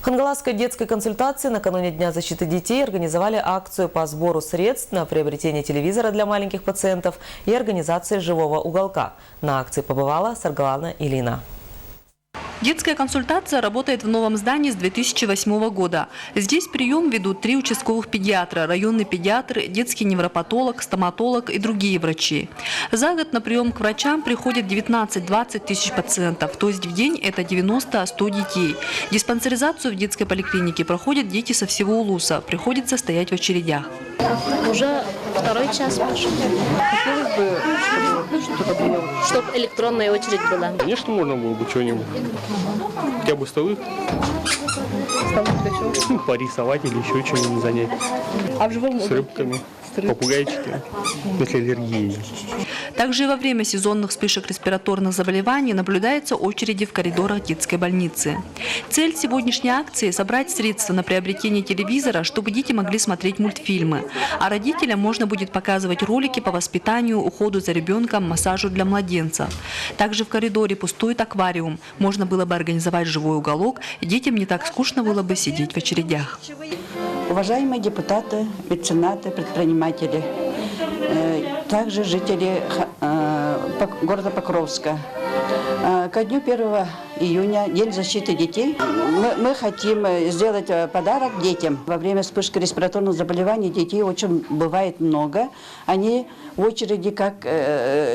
Хангаласской детской консультации накануне Дня защиты детей организовали акцию по сбору средств на приобретение телевизора для маленьких пациентов и организации живого уголка. На акции побывала Саргалана Илина. Детская консультация работает в новом здании с 2008 года. Здесь прием ведут 3 участковых педиатра, районный педиатр, детский невропатолог, стоматолог и другие врачи. За год на прием к врачам приходит 19-20 тысяч пациентов, то есть в день это 90-100 детей. Диспансеризацию в детской поликлинике проходят дети со всего Улуса, приходится стоять в очередях. Уже второй час пошел. Хотелось бы, чтобы что-то было. Чтобы электронная очередь была. Конечно, можно было бы что-нибудь. Хотя бы столы. Ну, порисовать или еще что-нибудь занять. А в живом с рыбками, попугайчиками, если аллергия есть. Также и во время сезонных вспышек респираторных заболеваний наблюдаются очереди в коридорах детской больницы. Цель сегодняшней акции – собрать средства на приобретение телевизора, чтобы дети могли смотреть мультфильмы. А родителям можно будет показывать ролики по воспитанию, уходу за ребенком, массажу для младенцев. Также в коридоре пустует аквариум. Можно было бы организовать живой уголок, и детям не так скучно было бы сидеть в очередях. Уважаемые депутаты, меценаты, предприниматели, также жители города Покровска. Ко дню 1 июня, День защиты детей, мы хотим сделать подарок детям. Во время вспышки респираторных заболеваний детей очень бывает много. Они в очереди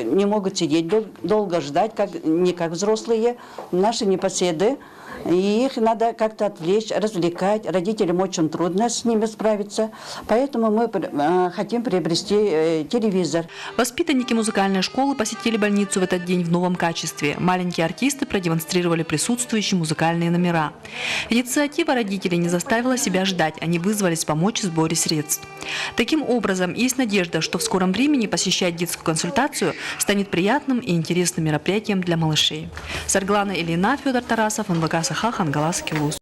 не могут сидеть, долго ждать, не как взрослые, наши непоседы. И их надо как-то отвлечь, развлекать. Родителям очень трудно с ними справиться. Поэтому мы хотим приобрести телевизор. Воспитанники музыкальной школы посетили больницу в этот день в новом качестве. Маленькие артисты продемонстрировали присутствующие музыкальные номера. Инициатива родителей не заставила себя ждать. Они вызвались помочь в сборе средств. Таким образом, есть надежда, что в скором времени посещать детскую консультацию станет приятным и интересным мероприятием для малышей. Саргалана Илина, Федор Тарасов, НВК Саха, Хангаласский Улус.